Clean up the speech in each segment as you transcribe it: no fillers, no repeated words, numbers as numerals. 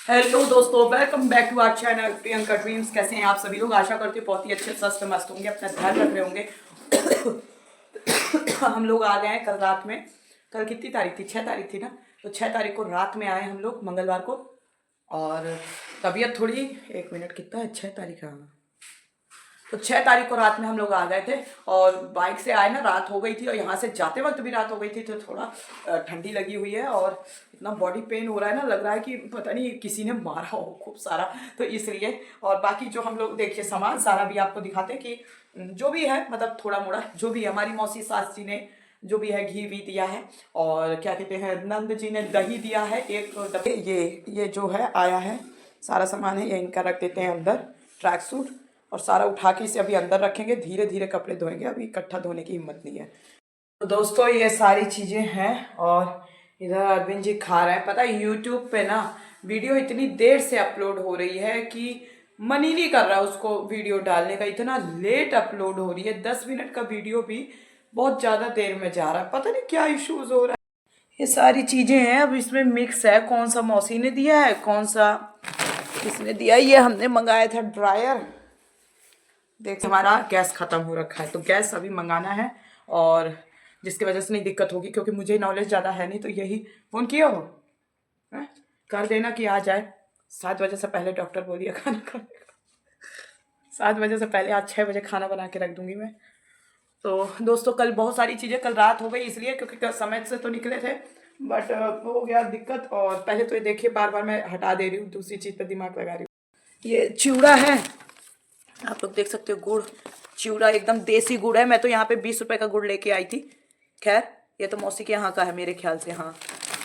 Hello दोस्तों, welcome back to our channel Priyanka dreams. कैसे हैं आप सभी लोग? आशा करते हैं बहुत ही अच्छे स्वस्थ मस्त होंगे, अपना ध्यान रख रहे होंगे। हम लोग आ गए हैं कल रात में। कल कितनी तारीख थी? 6 तारीख थी ना। तो 6 तारीख को रात में आए हम लोग, मंगलवार को। और तबीयत थोड़ी, एक मिनट, कितना है? 6 तारीख, हाँ। तो 6 तारीख को रात में हम लोग आ गए थे। और बाइक से आए ना, रात हो गई थी, और यहाँ से जाते वक्त भी रात हो गई थी। तो थोड़ा ठंडी लगी हुई है, और इतना बॉडी पेन हो रहा है ना, लग रहा है कि पता नहीं किसी ने मारा हो खूब सारा। तो इसलिए, और बाकी जो हम लोग देखिए सामान सारा भी आपको दिखाते हैं कि जो भी है, मतलब थोड़ा मोड़ा जो भी है, हमारी मौसी सास जी ने जो भी है घी भी दिया है। और क्या कहते हैं, नंद जी ने दही दिया है एक डब्बे। ये जो है आया है, सारा सामान है, ये इनका रख देते हैं अंदर, ट्रैक सूट। और सारा उठा के इसे अभी अंदर रखेंगे, धीरे धीरे कपड़े धोएंगे, अभी इकट्ठा धोने की हिम्मत नहीं है। तो दोस्तों ये सारी चीज़ें हैं। और इधर अरविंद जी खा रहे हैं। पता है यूट्यूब पे ना वीडियो इतनी देर से अपलोड हो रही है कि मन ही नहीं कर रहा उसको वीडियो डालने का, इतना लेट अपलोड हो रही है। 10 मिनट का वीडियो भी बहुत ज़्यादा देर में जा रहा है, पता नहीं क्या इश्यूज हो रहा है। ये सारी चीज़ें हैं, अब इसमें मिक्स है, कौन सा मौसी ने दिया है, कौन सा किसने दिया है। ये हमने मंगाया था ड्रायर। देख, हमारा गैस खत्म हो रखा है, तो गैस अभी मंगाना है। और जिसकी वजह से नहीं दिक्कत होगी, क्योंकि मुझे नॉलेज ज़्यादा है नहीं। तो यही फ़ोन किया हो, हैं? कर देना कि आ जाए। 7 बजे से पहले डॉक्टर बोलिए खाना खाने का। 7 बजे से पहले आज 6 बजे खाना बना के रख दूंगी मैं। तो दोस्तों कल बहुत सारी चीज़ें, कल रात हो गई इसलिए, क्योंकि कल समय से तो निकले थे, बट हो गया दिक्कत। और पहले तो ये देखिए, बार बार मैं हटा दे रही हूँ, दूसरी चीज़ पर दिमाग लगा रही हूँ। ये चिवड़ा है, आप लोग देख सकते हो, गुड़ चिवड़ा, एकदम देसी गुड़ है। मैं तो यहाँ पे 20 रुपए का गुड़ लेके आई थी। खैर, ये तो मौसी के यहाँ का है मेरे ख्याल से। हाँ,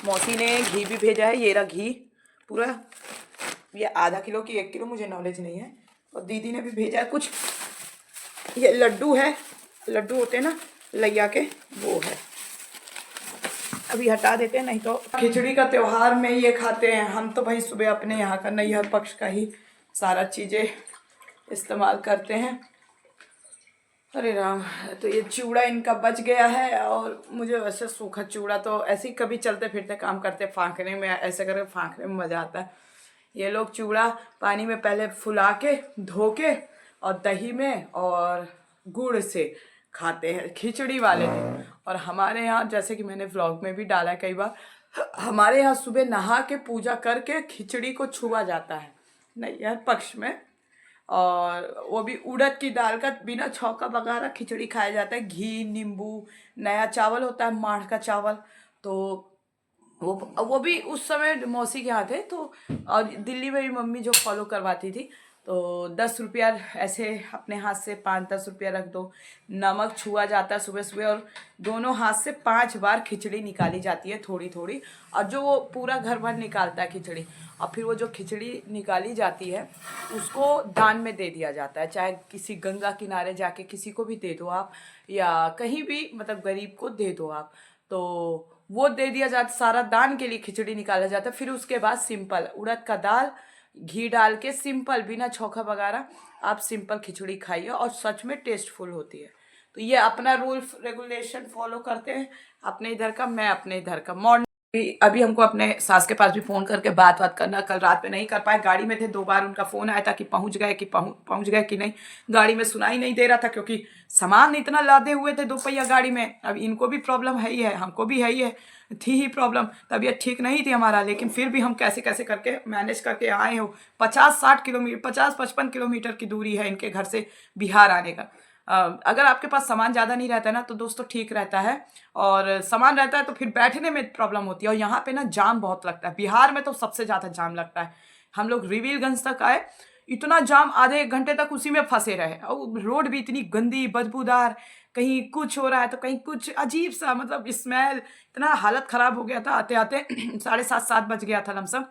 मौसी ने घी भी भेजा है, ये रहा घी पूरा। ये आधा किलो की 1 किलो, मुझे नॉलेज नहीं है। और दीदी ने भी भेजा है कुछ। ये लड्डू है, लड्डू होते हैं ना लैया के, वो है। अभी हटा देते हैं, नहीं तो खिचड़ी का त्योहार में ये खाते हैं हम। तो भाई सुबह अपने यहाँ का नैहर पक्ष का ही सारा चीज़ें इस्तेमाल करते हैं। अरे राम, तो ये चूड़ा इनका बच गया है। और मुझे वैसे सूखा चूड़ा तो ऐसे ही कभी चलते फिरते काम करते फाँकने में, ऐसे करके फाँकने में मज़ा आता है। ये लोग चूड़ा पानी में पहले फुला के धो के, और दही में और गुड़ से खाते हैं खिचड़ी वाले दिन। और हमारे यहाँ, जैसे कि मैंने व्लॉग में भी डाला है कई बार, हमारे यहाँ सुबह नहा के पूजा करके खिचड़ी को छुआ जाता है नैहर पक्ष में। और वो भी उड़द की दाल का बिना छौंका बघारा खिचड़ी खाया जाता है, घी नींबू। नया चावल होता है, माढ़ का चावल। तो वो भी उस समय मौसी के यहाँ थे। तो और दिल्ली में भी मम्मी जो फॉलो करवाती थी, तो 10 रुपया ऐसे अपने हाथ से 5-10 रुपया रख दो, नमक छुआ जाता है सुबह सुबह, और दोनों हाथ से 5 बार खिचड़ी निकाली जाती है थोड़ी थोड़ी। और जो वो पूरा घर भर निकालता है खिचड़ी, और फिर वो जो खिचड़ी निकाली जाती है उसको दान में दे दिया जाता है। चाहे किसी गंगा किनारे जाके किसी को भी दे दो आप, या कहीं भी, मतलब गरीब को दे दो आप। तो वो दे दिया जाता, सारा दान के लिए खिचड़ी निकाला जाता है। फिर उसके बाद सिंपल उड़द का दाल घी डाल के, सिंपल बिना छौंका वगैरह आप सिंपल खिचड़ी खाइए, और सच में टेस्टफुल होती है। तो ये अपना रूल रेगुलेशन फॉलो करते हैं अपने इधर का, मैं अपने इधर का। मॉर्निंग अभी हमको अपने सास के पास भी फ़ोन करके बात करना, कल रात में नहीं कर पाए, गाड़ी में थे। 2 बार उनका फ़ोन आया था कि पहुंच गए कि पहुंच गए कि नहीं। गाड़ी में सुनाई नहीं दे रहा था, क्योंकि सामान इतना लादे हुए थे 2 पहिया गाड़ी में। अब इनको भी प्रॉब्लम है ही है, हमको भी है ही है, थी ही प्रॉब्लम। तबीयत ठीक नहीं थी हमारा, लेकिन फिर भी हम कैसे कैसे करके मैनेज करके आए हो। 50-60 किलोमीटर, 50-55 किलोमीटर की दूरी है इनके घर से बिहार आने का। अगर आपके पास सामान ज़्यादा नहीं रहता है ना, तो दोस्तों ठीक रहता है। और सामान रहता है तो फिर बैठने में प्रॉब्लम होती है। और यहाँ पे ना जाम बहुत लगता है, बिहार में तो सबसे ज़्यादा जाम लगता है। हम लोग रिवीलगंज तक आए, इतना जाम, आधे 1 घंटे तक उसी में फंसे रहे। और रोड भी इतनी गंदी बदबूदार, कहीं कुछ हो रहा है तो कहीं कुछ अजीब सा, मतलब स्मेल, इतना हालत ख़राब हो गया था आते आते। 7:30-7 बज गया था लमसम।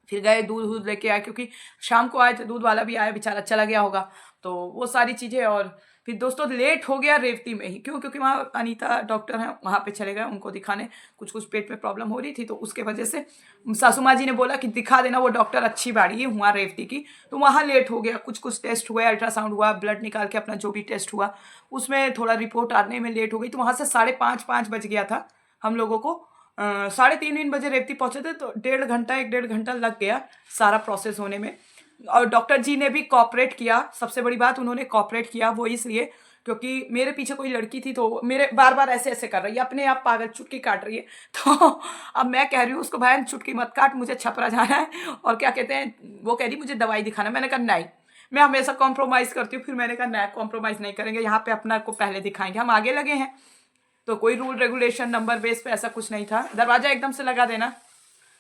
फिर गए दूध लेके आए, क्योंकि शाम को आए थे, दूध वाला भी आया, बेचारा चला गया होगा। तो वो सारी चीज़ें। और फिर दोस्तों लेट हो गया रेवती में ही, क्यों? क्योंकि वहाँ अनीता डॉक्टर हैं, वहाँ पे चले गए उनको दिखाने। कुछ कुछ पेट में प्रॉब्लम हो रही थी, तो उसके वजह से सासू माँ जी ने बोला कि दिखा देना, वो डॉक्टर अच्छी बाड़ी है वहाँ रेवती की। तो वहाँ लेट हो गया, कुछ कुछ टेस्ट हुए, अल्ट्रासाउंड हुआ, ब्लड निकाल के अपना जो भी टेस्ट हुआ उसमें थोड़ा रिपोर्ट आने में लेट हो गई। तो वहाँ से 5:30-5 बज गया था हम लोगों को। 3:30 बजे रेवती पहुंचे थे, तो 1.5 घंटा लग गया सारा प्रोसेस होने में। और डॉक्टर जी ने भी कॉपरेट किया। सबसे बड़ी बात, उन्होंने कॉपरेट किया, वो इसलिए क्योंकि मेरे पीछे कोई लड़की थी तो मेरे बार बार ऐसे ऐसे कर रही है, अपने आप पागल चुटकी काट रही है। तो अब मैं कह रही हूँ उसको, भाई चुटकी मत काट, मुझे छपरा जाना है। और क्या कहते हैं, वो कह रही मुझे दवाई दिखाना। मैंने कहा नहीं, मैं हमेशा कॉम्प्रोमाइज़ करती हूँ। फिर मैंने कहा नहीं, कॉम्प्रोमाइज़ नहीं करेंगे, यहाँ पे अपना को पहले दिखाएंगे, हम आगे लगे हैं। तो कोई रूल रेगुलेशन नंबर बेस पे ऐसा कुछ नहीं था, दरवाजा एकदम से लगा देना।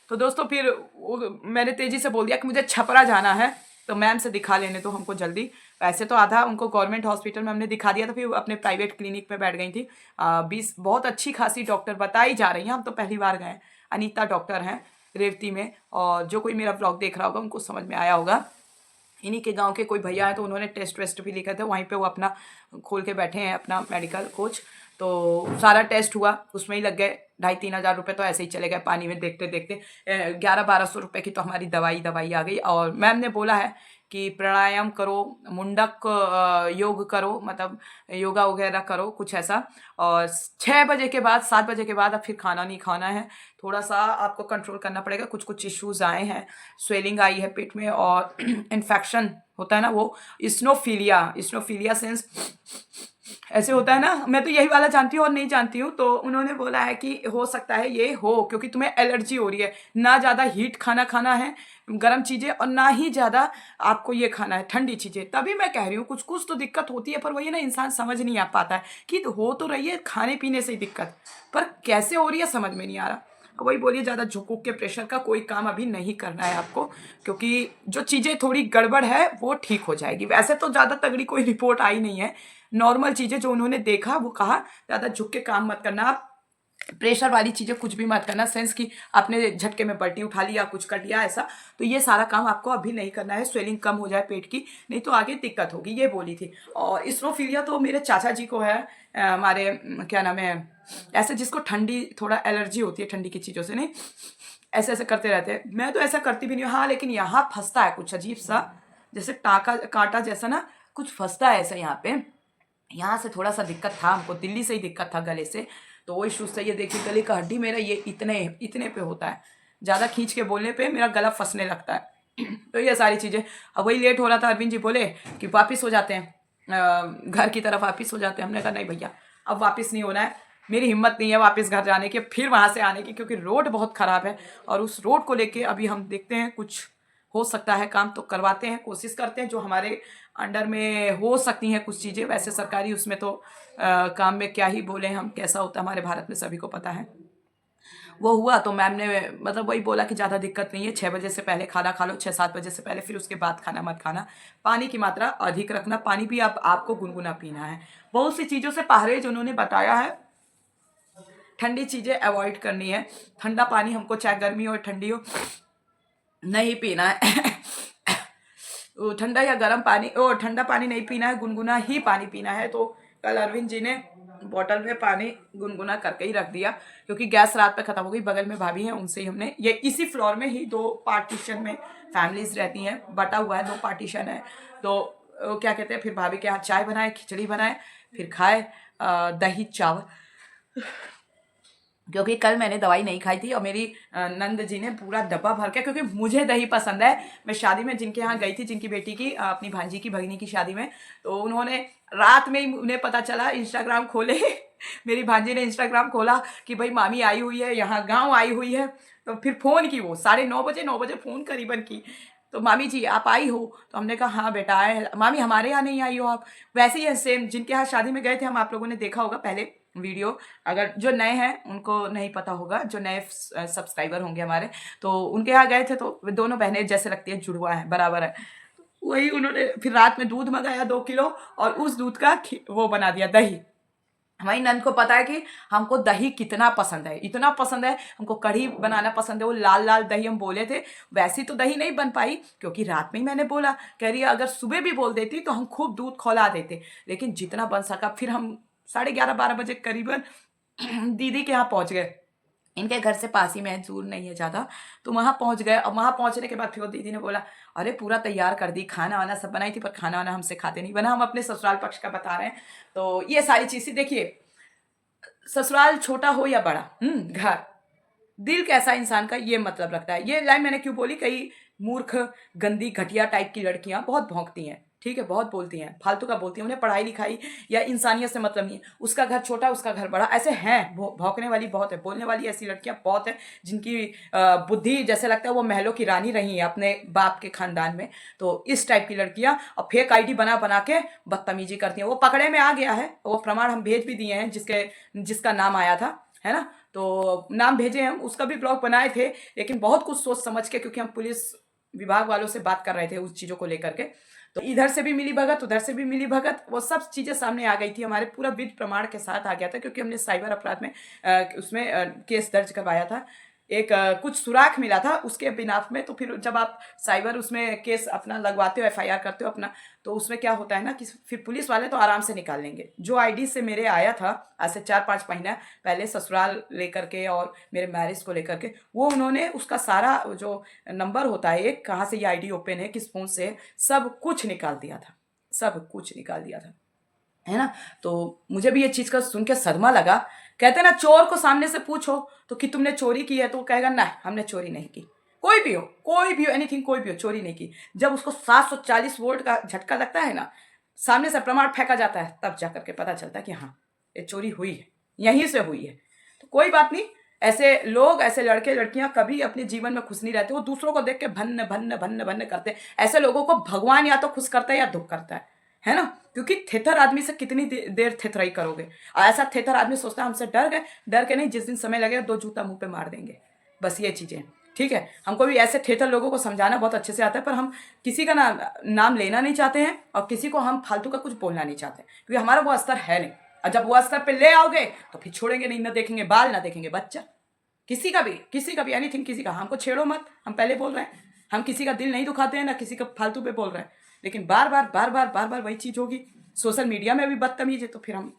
तो दोस्तों फिर मैंने तेजी से बोल दिया कि मुझे छपरा जाना है, तो मैम से दिखा लेने तो हमको जल्दी। वैसे तो आधा उनको गवर्नमेंट हॉस्पिटल में हमने दिखा दिया था, फिर अपने प्राइवेट क्लिनिक में बैठ गई थी। 20 बहुत अच्छी खासी डॉक्टर बताई जा रही हैं, हम तो पहली बार गए। अनीता डॉक्टर हैं रेवती में, और जो कोई मेरा ब्लॉग देख रहा होगा उनको समझ में आया होगा। इन्हीं के गांव के कोई भैया हैं, तो उन्होंने टेस्ट वेस्ट भी लिखे थे, वहीं पे वो अपना खोल के बैठे हैं अपना मेडिकल कोच। तो सारा टेस्ट हुआ, उसमें ही लग गए 2,500-3,000 रुपये, तो ऐसे ही चले गए पानी में देखते देखते। 1100-1200 रुपये की तो हमारी दवाई आ गई। और मैम ने बोला है कि प्राणायाम करो, मुंडक योग करो, मतलब योगा वगैरह करो कुछ ऐसा। और 6 बजे के बाद 7 बजे के बाद अब फिर खाना नहीं खाना है, थोड़ा सा आपको कंट्रोल करना पड़ेगा। कुछ कुछ इश्यूज आए हैं, स्वेलिंग आई है पेट में, और इन्फेक्शन होता है ना, वो इस्नोफीलिया सेंस ऐसे होता है ना। मैं तो यही वाला जानती हूँ और नहीं जानती हूँ। तो उन्होंने बोला है कि हो सकता है ये हो, क्योंकि तुम्हें एलर्जी हो रही है। ना ज़्यादा हीट खाना खाना है, गर्म चीज़ें, और ना ही ज़्यादा आपको ये खाना है ठंडी चीज़ें। तभी मैं कह रही हूँ कुछ कुछ तो दिक्कत होती है, पर वही ना, इंसान समझ नहीं आ पाता है कि हो तो रही है खाने पीने से ही दिक्कत, पर कैसे हो रही है समझ में नहीं आ रहा। वही बोलिए, ज़्यादा झुक के प्रेशर का कोई काम अभी नहीं करना है आपको, क्योंकि जो चीज़ें थोड़ी गड़बड़ है वो ठीक हो जाएगी। वैसे तो ज़्यादा तगड़ी कोई रिपोर्ट आई नहीं है, नॉर्मल चीज़ें जो उन्होंने देखा वो कहा, ज़्यादा झुक के काम मत करना आप, प्रेशर वाली चीज़ें कुछ भी मत करना, सेंस की आपने झटके में पलटी उठा लिया, कुछ कर लिया ऐसा, तो ये सारा काम आपको अभी नहीं करना है। स्वेलिंग कम हो जाए पेट की, नहीं तो आगे दिक्कत होगी, ये बोली थी। और इस्नोफीलिया तो मेरे चाचा जी को है, हमारे क्या नाम है, ऐसे जिसको ठंडी थोड़ा एलर्जी होती है ठंडी की चीज़ों से, नहीं ऐसे ऐसे करते रहते हैं। मैं तो ऐसा करती भी नहीं हूँ, हाँ, लेकिन यहाँ फंसता है कुछ अजीब सा, जैसे टाका कांटा जैसा ना कुछ फंसता है ऐसा यहाँ पे। यहाँ से थोड़ा सा दिक्कत था हमको, दिल्ली से ही दिक्कत था गले से, तो वो इशू से। ये देखिए गले का हड्डी मेरा ये इतने इतने पे होता है, ज़्यादा खींच के बोलने पे मेरा गला फंसने लगता है। तो ये सारी चीज़ें, अब वही लेट हो रहा था, अरविंद जी बोले कि वापिस हो जाते हैं, घर की तरफ वापिस हो जाते हैं। हमने कहा नहीं भैया, अब वापस नहीं होना है, मेरी हिम्मत नहीं है वापस घर जाने की, फिर वहाँ से आने की, क्योंकि रोड बहुत ख़राब है। और उस रोड को लेके अभी हम देखते हैं, कुछ हो सकता है काम तो करवाते हैं, कोशिश करते हैं, जो हमारे अंडर में हो सकती हैं कुछ चीज़ें। वैसे सरकारी उसमें तो काम में क्या ही बोले हम, कैसा होता है हमारे भारत में सभी को पता है। वो हुआ तो मैम ने मतलब वही बोला कि ज़्यादा दिक्कत नहीं है, 6 बजे से पहले खाना खा लो, 6-7 बजे से पहले, फिर उसके बाद खाना मत खाना। पानी की मात्रा अधिक रखना, पानी भी आपको गुनगुना पीना है। बहुत सी चीज़ों से परहेज उन्होंने बताया है, ठंडी चीज़ें अवॉइड करनी है। ठंडा पानी हमको, चाहे गर्मी हो ठंडी हो, नहीं पीना है। ठंडा या गर्म पानी, ठंडा पानी नहीं पीना है, गुनगुना ही पानी पीना है। तो कल अरविंद जी ने बॉटल में पानी गुनगुना करके ही रख दिया, क्योंकि गैस रात पे ख़त्म हो गई। बगल में भाभी हैं, उनसे ही हमने, ये इसी फ्लोर में ही 2 पार्टीशन में फैमिलीज रहती हैं, बटा हुआ है, 2 पार्टीशन है। तो क्या कहते हैं, फिर भाभी के हाथ चाय बनाए, खिचड़ी बनाए, फिर खाए दही चावल, क्योंकि कल मैंने दवाई नहीं खाई थी। और मेरी नंद जी ने पूरा डब्बा भर के, क्योंकि मुझे दही पसंद है। मैं शादी में जिनके यहाँ गई थी, जिनकी बेटी की, अपनी भांजी की भगिनी की शादी में, तो उन्होंने रात में ही, उन्हें पता चला, इंस्टाग्राम खोले। मेरी भांजी ने इंस्टाग्राम खोला कि भाई मामी आई हुई है यहाँ, गाँव आई हुई है। तो फिर फ़ोन की, वो 9:30 9 बजे फ़ोन करीबन की, तो मामी जी आप आई हो? तो हमने कहा हाँ बेटा आए। मामी हमारे यहाँ नहीं आई हो आप? वैसे ही है सेम, जिनके यहाँ शादी में गए थे हम, आप लोगों ने देखा होगा पहले वीडियो, अगर जो नए हैं उनको नहीं पता होगा, जो नए सब्सक्राइबर होंगे हमारे, तो उनके यहाँ गए थे। तो दोनों बहनें जैसे लगती है, जुड़वा है, बराबर है। वही उन्होंने फिर रात में दूध मंगाया 2 किलो, और उस दूध का वो बना दिया दही। हमारी नंद को पता है कि हमको दही कितना पसंद है, इतना पसंद है हमको, कढ़ी बनाना पसंद है। वो लाल लाल दही हम बोले थे, वैसी तो दही नहीं बन पाई, क्योंकि रात में ही मैंने बोला, कह रही है अगर सुबह भी बोल देती तो हम खूब दूध खौला देते, लेकिन जितना बन सका। फिर हम 11:30-12 बजे करीबन दीदी के यहाँ पहुँच गए। इनके घर से पास ही में है, दूर नहीं है ज़्यादा। तो वहाँ पहुँच गए, और वहाँ पहुँचने के बाद फिर वो दीदी ने बोला, अरे पूरा तैयार कर दी, खाना वाना सब बनाई थी, पर खाना वाना हमसे खाते नहीं बना। हम अपने ससुराल पक्ष का बता रहे हैं। तो ये सारी चीज़ें देखिए, ससुराल छोटा हो या बड़ा, घर, दिल कैसा इंसान का ये मतलब रखता है। ये लाइन मैंने क्यों बोली, कई मूर्ख, गंदी, घटिया टाइप की लड़कियां बहुत भौंकती हैं, ठीक है, बहुत बोलती हैं, फालतू का बोलती हैं, उन्हें पढ़ाई लिखाई या इंसानियत से मतलब नहीं है। उसका घर छोटा, उसका घर बड़ा, ऐसे हैं, भौंकने वाली बहुत है, बोलने वाली ऐसी लड़कियां बहुत है जिनकी बुद्धि जैसे लगता है वो महलों की रानी रही है अपने बाप के खानदान में। तो इस टाइप की लड़कियां और फेक आईडी बना बना के बदतमीजी करती हैं। वो पकड़े में आ गया है, वो प्रमाण हम भेज भी दिए हैं, जिसका नाम आया था, है ना। तो नाम भेजे हम, उसका भी ब्लॉग बनाए थे, लेकिन बहुत कुछ सोच समझ के, क्योंकि हम पुलिस विभाग वालों से बात कर रहे थे उस चीज़ों को लेकर के, तो इधर से भी मिली भगत, उधर से भी मिली भगत, वो सब चीज़ें सामने आ गई थी, हमारे पूरा विद प्रमाण के साथ आ गया था, क्योंकि हमने साइबर अपराध में उसमें केस दर्ज करवाया था। एक कुछ सुराग मिला था उसके बिनाफ में। तो फिर जब आप साइबर उसमें केस अपना लगवाते हो, एफआईआर करते हो अपना, तो उसमें क्या होता है ना कि फिर पुलिस वाले तो आराम से निकाल लेंगे। जो आईडी से मेरे आया था आज से 4-5 महीना पहले ससुराल लेकर के और मेरे मैरिज को लेकर के, वो उन्होंने उसका सारा जो नंबर होता है, एक कहाँ से ये आईडी ओपन है, किस फोन से, सब कुछ निकाल दिया था, सब कुछ निकाल दिया था, है ना। तो मुझे भी ये चीज़ का सुन के सदमा लगा। कहते हैं ना, चोर को सामने से पूछो तो कि तुमने चोरी की है, तो वो कहेगा ना हमने चोरी नहीं की। कोई भी हो, एनीथिंग, कोई भी हो, चोरी नहीं की। जब उसको 740 वोल्ट का झटका लगता है ना, सामने से प्रमाण फेंका जाता है, तब जा करके पता चलता है कि हाँ ये चोरी हुई है, यहीं से हुई है। तो कोई बात नहीं, ऐसे लोग, ऐसे लड़के लड़कियां कभी अपने जीवन में खुश नहीं रहते, वो दूसरों को देख के भन्न भन्न भन्न भन्न करते हैं। ऐसे लोगों को भगवान या तो खुश करता है या दुख करता है ना। क्योंकि थेथर आदमी से कितनी देर थेथराई करोगे। और ऐसा थेथर आदमी सोचता है हमसे डर गए, डर के नहीं, जिस दिन समय लगेगा 2 जूता मुंह पे मार देंगे। बस ये चीज़ें, ठीक है। हमको भी ऐसे थेथर लोगों को समझाना बहुत अच्छे से आता है, पर हम किसी का नाम लेना नहीं चाहते हैं और किसी को हम फालतू का कुछ बोलना नहीं चाहते, क्योंकि हमारा वो स्तर है नहीं। और जब वो स्तर पे ले आओगे तो फिर छोड़ेंगे नहीं, ना देखेंगे बाल, ना देखेंगे बच्चा, किसी का भी एनीथिंग, किसी का। हमको छेड़ो मत, हम पहले बोल रहे हैं, हम किसी का दिल नहीं दुखाते हैं, ना किसी का फालतू पे बोल रहे हैं। लेकिन बार बार वही चीज़ होगी। सोशल मीडिया में भी बदतमीज है, तो फिर हम,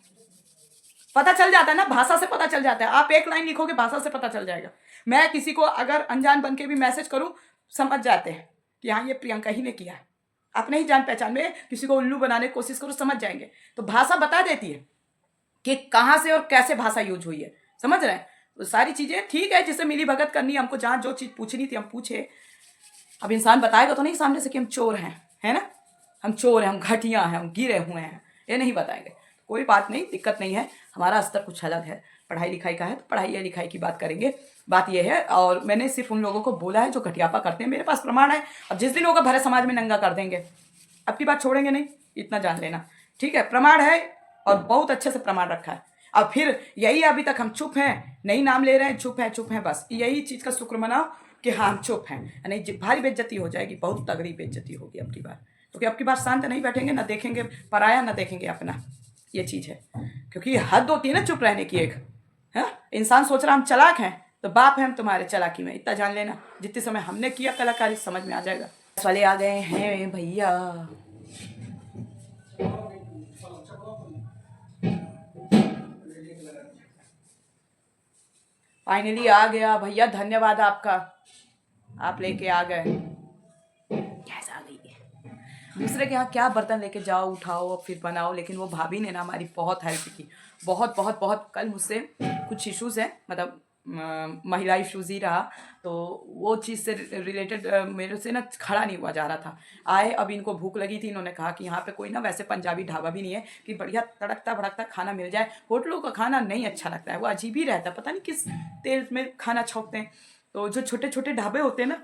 पता चल जाता है ना, भाषा से पता चल जाता है। आप एक लाइन लिखोगे, भाषा से पता चल जाएगा। मैं किसी को अगर अनजान बन के भी मैसेज करूं, समझ जाते हैं कि हाँ ये प्रियंका ही ने किया है। अपने ही जान पहचान में किसी को उल्लू बनाने की कोशिश करो, समझ जाएंगे। तो भाषा बता देती है कि कहाँ से और कैसे भाषा यूज हुई है, समझ रहे हैं। तो सारी चीज़ें ठीक है, जिससे मिली भगत करनी है हमको, जहाँ जो चीज़ पूछनी थी हम पूछे। अब इंसान बताएगा तो नहीं सामने से कि हम चोर हैं, है ना, हम चोर हैं, हम घटिया हैं, हम गिरे हुए हैं, ये नहीं बताएंगे। कोई बात नहीं, दिक्कत नहीं है, हमारा स्तर कुछ अलग है, पढ़ाई लिखाई का है, तो पढ़ाई या लिखाई की बात करेंगे। बात यह है, और मैंने सिर्फ उन लोगों को बोला है जो घटियापा करते हैं। मेरे पास प्रमाण है, अब जिस दिन होगा भरे समाज में नंगा कर देंगे, अब की बात छोड़ेंगे नहीं, इतना जान लेना, ठीक है। प्रमाण है और बहुत अच्छे से प्रमाण रखा है। अब फिर यही अभी तक हम चुप हैं, नहीं नाम ले रहे हैं, चुप हैं, बस यही चीज़ का शुक्र मनाओ कि हाँ हम चुप हैं, नहीं भारी बेइज्जती हो जाएगी, बहुत तगड़ी बेइज्जती होगी अब की बार। क्योंकि अब की बार शांत नहीं बैठेंगे, ना देखेंगे पराया, ना देखेंगे अपना, ये चीज़ है। क्योंकि हद होती है ना चुप रहने की एक, है। इंसान सोच रहा हम चालाक हैं, तो बाप है हम तुम्हारे चालाकी में, इतना जान लेना। जितने समय हमने किया कलाकारी, समझ में आ जाएगा। वाले आ गए हैं भैया, फाइनली आ गया भैया, धन्यवाद आपका, आप लेके आ गए। कैसा आ गई है, दूसरे के यहाँ क्या बर्तन लेके जाओ, उठाओ और फिर बनाओ। लेकिन वो भाभी ने ना हमारी बहुत हेल्प की, बहुत बहुत बहुत। कल मुझसे कुछ इश्यूज़ हैं, मतलब महिला इश्यूज़ ही रहा, तो वो चीज़ से रिलेटेड मेरे से ना खड़ा नहीं हुआ जा रहा था। आए, अब इनको भूख लगी थी, इन्होंने कहा कि यहाँ पे कोई ना वैसे पंजाबी ढाबा भी नहीं है कि बढ़िया तड़कता भड़कता खाना मिल जाए। होटलों का खाना नहीं अच्छा लगता है, वो अजीब ही रहता है, पता नहीं किस तेल में खाना छौंकते हैं। तो जो छोटे छोटे ढाबे होते हैं ना,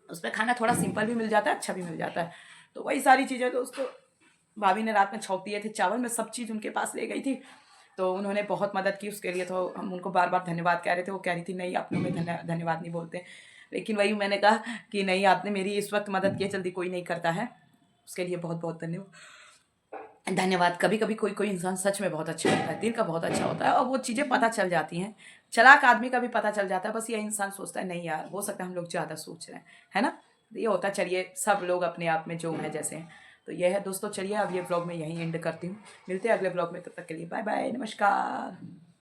उसमें खाना थोड़ा सिंपल भी मिल जाता है, अच्छा भी मिल जाता है। तो वही सारी चीज़ें दोस्तों, भाभी ने रात में छौंक दिए थे चावल, मैं सब चीज़ उनके पास ले गई थी, तो उन्होंने बहुत मदद की उसके लिए। तो हम उनको बार बार धन्यवाद कह रहे थे, वो कह रही थी नहीं अपनों में धन्यवाद नहीं बोलते। लेकिन वही मैंने कहा कि नहीं, आपने मेरी इस वक्त मदद की है, जल्दी कोई नहीं करता है, उसके लिए बहुत बहुत धन्यवाद। कभी कभी कोई कोई इंसान सच में बहुत अच्छा होता है, दिल का बहुत अच्छा होता है, और वो चीज़ें पता चल जाती हैं। चालाक आदमी का भी पता चल जाता है, बस ये इंसान सोचता है नहीं यार, हो सकता है हम लोग ज़्यादा सोच रहे हैं, है ना। ये होता है। चलिए, सब लोग अपने आप में जो है जैसे हैं। तो यह है दोस्तों, चलिए अब ये ब्लॉग में यहीं एंड करती हूँ, मिलते हैं अगले ब्लॉग में, तब तक के लिए बाय बाय, नमस्कार।